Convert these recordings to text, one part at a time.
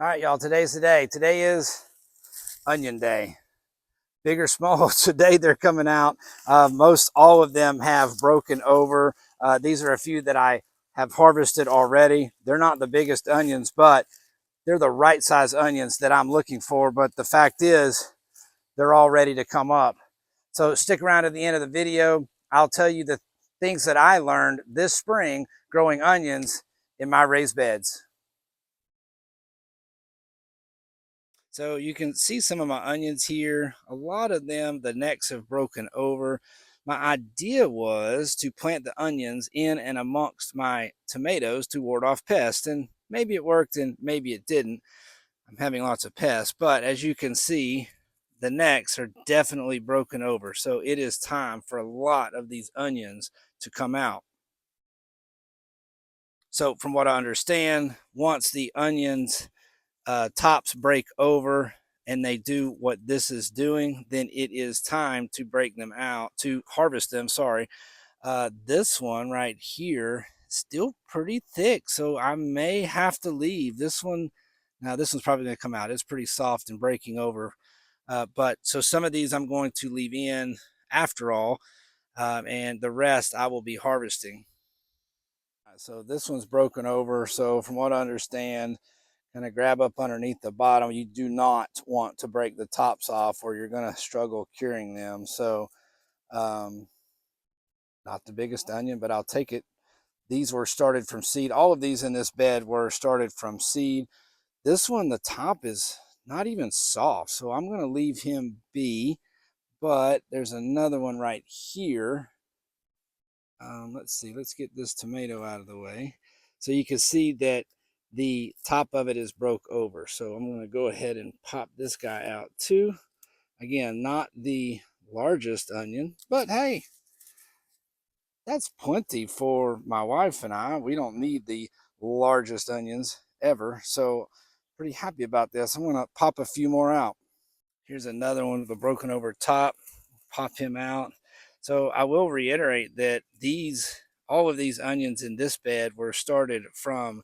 All right, y'all, today's the day. Today is onion day. Big or small, today they're coming out. Most all of them have broken over. These are a few that I have harvested already. They're not the biggest onions, but they're the right size onions that I'm looking for. But the fact is, they're all ready to come up. So stick around to the end of the video. I'll tell you the things that I learned this spring growing onions in my raised beds. So you can see some of my onions here. A lot of them, the necks have broken over. My idea was to plant the onions in and amongst my tomatoes to ward off pests. And maybe it worked and maybe it didn't. I'm having lots of pests, but as you can see, the necks are definitely broken over. So it is time for a lot of these onions to come out. So from what I understand, once the onions tops break over and they do what this is doing, then it is time to break them out, to harvest them. Sorry. This one right here, still pretty thick. So I may have to leave this one. Now, this one's probably going to come out. It's pretty soft and breaking over. But so some of these I'm going to leave in after all, and the rest I will be harvesting. So this one's broken over. So from what I understand, kind of grab up underneath the bottom. You do not want to break the tops off or you're going to struggle curing them. So not the biggest onion, but I'll take it. These were started from seed. All of these in this bed were started from seed. This one, the top is not even soft, so I'm going to leave him be. But there's another one right here. Let's see, let's get this tomato out of the way. So you can see that the top of it is broke over. So I'm going to go ahead and pop this guy out too. Again, not the largest onion, but hey, that's plenty for my wife and I. We don't need the largest onions ever. So pretty happy about this. I'm going to pop a few more out. Here's another one with a broken over top. Pop him out. So I will reiterate that all of these onions in this bed were started from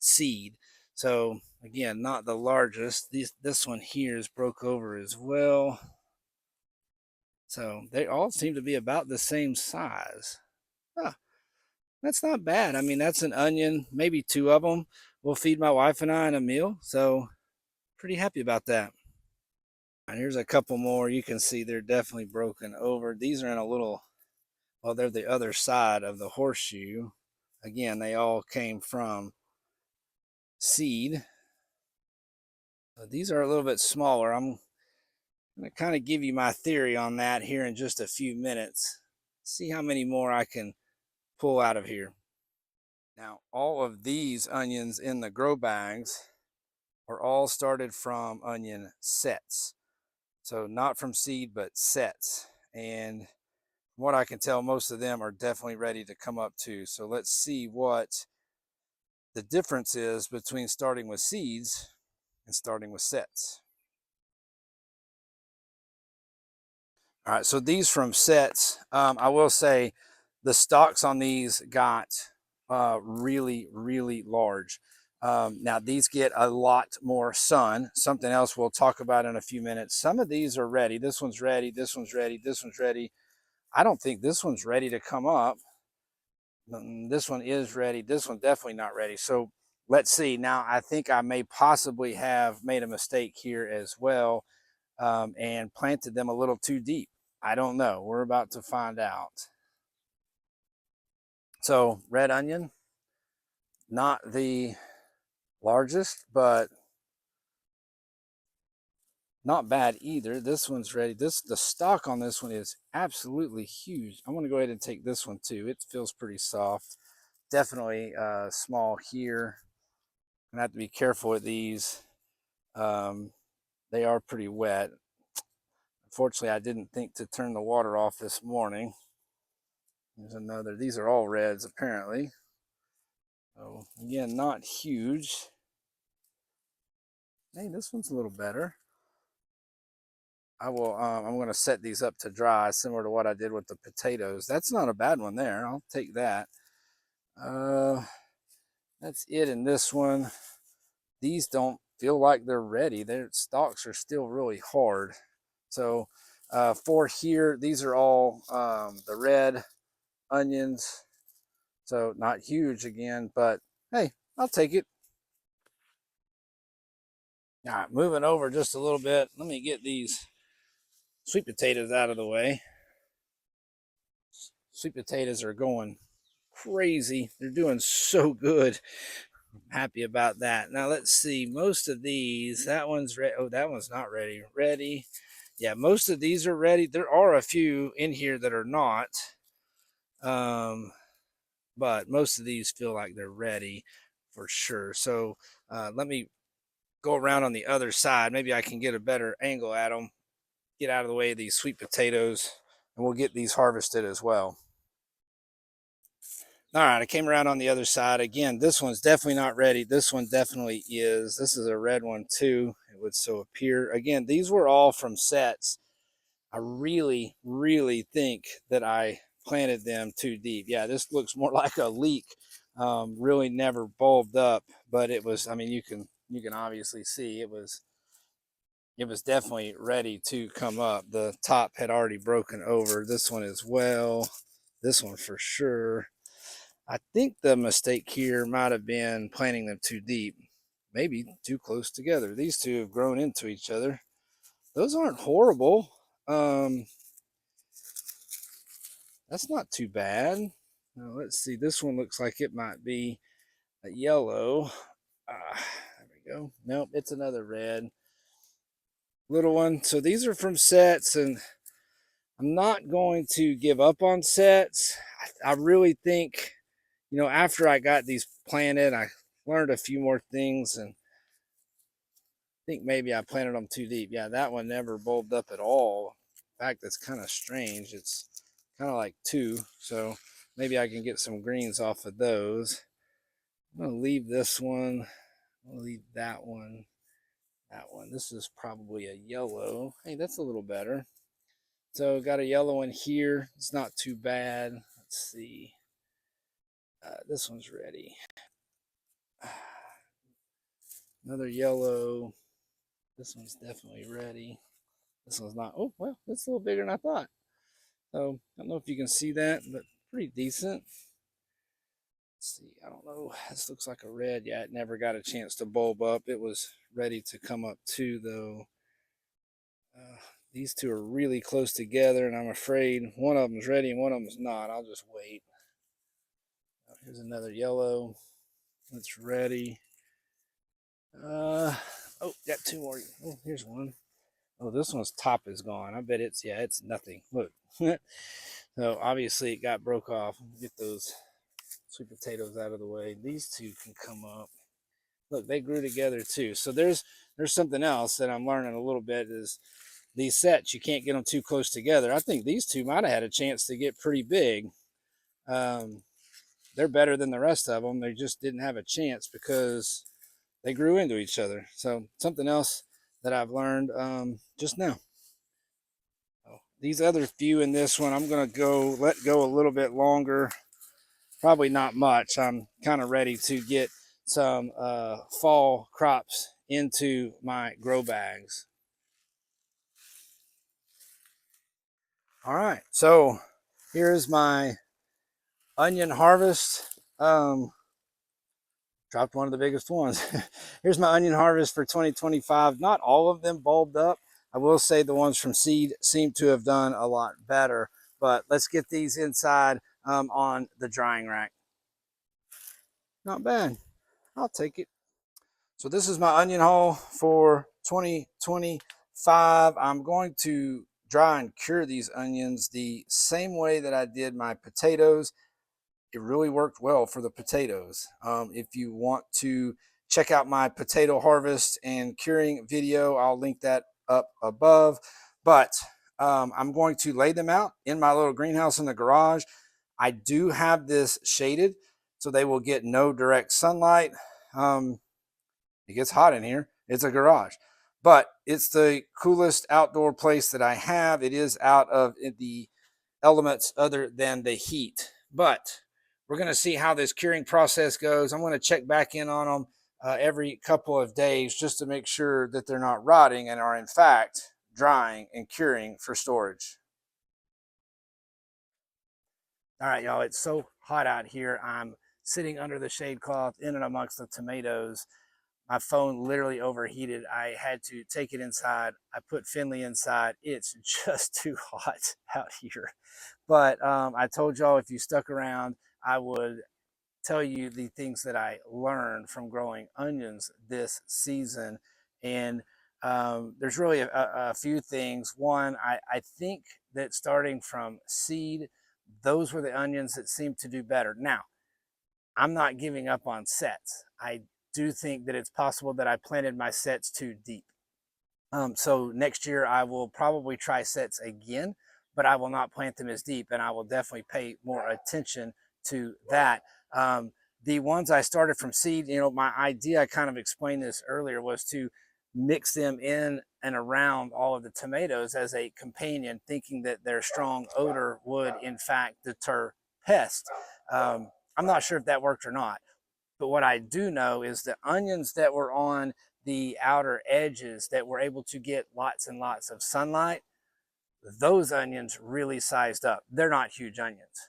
seed. So again, not the largest. This one here is broke over as well. So they all seem to be about the same size. Huh, that's not bad. I mean, that's an onion, maybe two of them will feed my wife and I in a meal. So pretty happy about that. And here's a couple more. You can see they're definitely broken over. These are in a little, well, they're the other side of the horseshoe. Again, they all came from seed. So these are a little bit smaller. I'm going to kind of give you my theory on that here in just a few minutes. See how many more I can pull out of here. Now, all of these onions in the grow bags are all started from onion sets. So not from seed, but sets. And from what I can tell, most of them are definitely ready to come up too. So let's see what the difference is between starting with seeds and starting with sets. All right, so these from sets, I will say the stalks on these got really, really large. Now these get a lot more sun, something else we'll talk about in a few minutes. Some of these are ready. This one's ready, this one's ready, this one's ready. I don't think this one's ready to come up. This one is ready. This one definitely not ready. So let's see. Now I think I may possibly have made a mistake here as well, and planted them a little too deep. I don't know. We're about to find out. So red onion, not the largest, but not bad either. This one's ready. The stalk on this one is absolutely huge. I'm going to go ahead and take this one too. It feels pretty soft. Definitely small here. I have to be careful with these. They are pretty wet. Unfortunately, I didn't think to turn the water off this morning. There's another. These are all reds apparently. So again, not huge. Hey, this one's a little better. I will. I'm going to set these up to dry, similar to what I did with the potatoes. That's not a bad one there. I'll take that. That's it in this one. These don't feel like they're ready. Their stalks are still really hard. So for here, these are all the red onions. So not huge again, but hey, I'll take it. All right, moving over just a little bit. Let me get these sweet potatoes out of the way. Sweet potatoes are going crazy. They're doing so good. I'm happy about that. Now let's see. Most of these, that one's ready. Oh, that one's not ready. Ready. Yeah, most of these are ready. There are a few in here that are not. But most of these feel like they're ready for sure. So let me go around on the other side. Maybe I can get a better angle at them. Get out of the way of these sweet potatoes, and we'll get these harvested as well. All right, I came around on the other side. Again, this one's definitely not ready. This one definitely is. This is a red one too, it would so appear. Again, these were all from sets. I really, really think that I planted them too deep. Yeah, this looks more like a leek. Really never bulbed up, but it was, I mean, you can obviously see it was definitely ready to come up. The top had already broken over. This one as well. This one for sure. I think the mistake here might have been planting them too deep, maybe too close together. These two have grown into each other. Those aren't horrible. That's not too bad. Now, let's see. This one looks like it might be a yellow. There we go. Nope, it's another red. Little one. So these are from sets, and I'm not going to give up on sets. I really think, after I got these planted, I learned a few more things, and I think maybe I planted them too deep. Yeah, that one never bulbed up at all. In fact, that's kind of strange. It's kind of like two, so maybe I can get some greens off of those. I'm going to leave this one. I'm going to leave that one. That one. This is probably a yellow. Hey, that's a little better. So got a yellow one here. It's not too bad. Let's see. This one's ready. Another yellow. This one's definitely ready. This one's not. Oh, well, it's a little bigger than I thought. So I don't know if you can see that, but pretty decent. Let's see. I don't know. This looks like a red. Yeah, it never got a chance to bulb up. It was ready to come up too, though. These two are really close together, and I'm afraid one of them's ready and one of them's not. I'll just wait. Here's another yellow. It's ready. Oh, got two more. Oh, here's one. Oh, this one's top is gone. I bet it's nothing. Look. So obviously it got broke off. Get those sweet potatoes out of the way. These two can come up. Look, they grew together too. So there's something else that I'm learning a little bit is these sets, you can't get them too close together. I think these two might have had a chance to get pretty big. They're better than the rest of them. They just didn't have a chance because they grew into each other. So something else that I've learned just now. These other few in this one, I'm going to let go a little bit longer. Probably not much. I'm kind of ready to get some fall crops into my grow bags. All right, so here's my onion harvest. Dropped one of the biggest ones. Here's my onion harvest for 2025. Not all of them bulbed up. I will say the ones from seed seem to have done a lot better, but let's get these inside on the drying rack. Not bad. I'll take it. So this is my onion haul for 2025. I'm going to dry and cure these onions the same way that I did my potatoes. It really worked well for the potatoes. If you want to check out my potato harvest and curing video, I'll link that up above. But I'm going to lay them out in my little greenhouse in the garage. I do have this shaded so they will get no direct sunlight. It gets hot in here. It's a garage, but it's the coolest outdoor place that I have. It is out of the elements other than the heat, but we're going to see how this curing process goes. I'm going to check back in on them every couple of days just to make sure that they're not rotting and are in fact drying and curing for storage. All right, y'all, it's so hot out here. I'm sitting under the shade cloth in and amongst the tomatoes. My phone literally overheated. I had to take it inside. I put Finley inside. It's just too hot out here. But I told y'all if you stuck around, I would tell you the things that I learned from growing onions this season. And there's really a few things. One, I think that starting from seed, those were the onions that seemed to do better. Now, I'm not giving up on sets. I do think that it's possible that I planted my sets too deep. So next year I will probably try sets again, but I will not plant them as deep, and I will definitely pay more attention to that. The ones I started from seed, you know, my idea, I kind of explained this earlier, was to mix them in and around all of the tomatoes as a companion, thinking that their strong odor would in fact deter pests. I'm not sure if that worked or not, but what I do know is the onions that were on the outer edges that were able to get lots and lots of sunlight, those onions really sized up. They're not huge onions,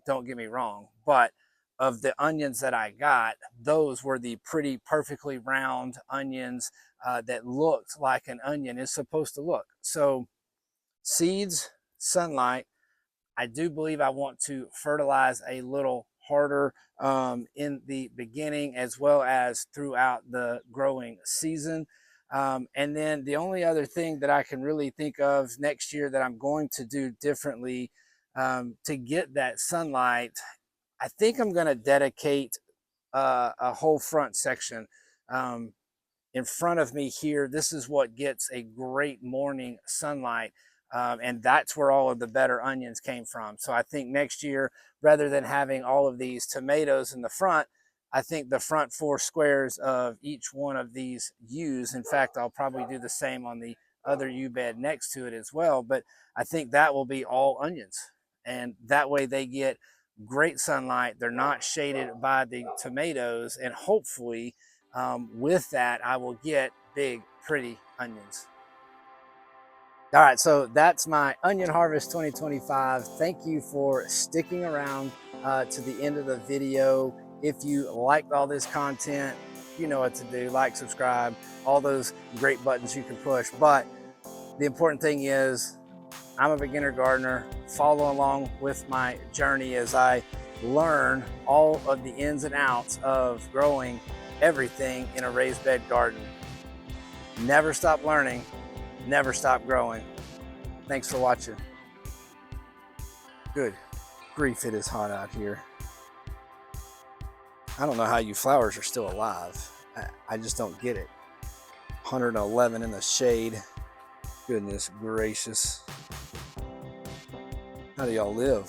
don't get me wrong, but of the onions that I got, those were the pretty perfectly round onions that looked like an onion is supposed to look. So seeds, sunlight. I do believe I want to fertilize a little harder in the beginning as well as throughout the growing season. And then the only other thing that I can really think of next year that I'm going to do differently to get that sunlight, I think I'm going to dedicate a whole front section. In front of me here, this is what gets a great morning sunlight. And that's where all of the better onions came from. So I think next year, rather than having all of these tomatoes in the front, I think the front 4 squares of each one of these U's, in fact, I'll probably do the same on the other U bed next to it as well, but I think that will be all onions. And that way they get great sunlight. They're not shaded by the tomatoes, and hopefully with that, I will get big, pretty onions. All right, so that's my Onion Harvest 2025. Thank you for sticking around to the end of the video. If you liked all this content, you know what to do. Like, subscribe, all those great buttons you can push. But the important thing is I'm a beginner gardener. Follow along with my journey as I learn all of the ins and outs of growing everything in a raised bed garden. Never stop learning. Never stop growing. Thanks for watching. Good grief, it is hot out here. I don't know how you flowers are still alive. I just don't get it. 111 in the shade. Goodness gracious. How do y'all live?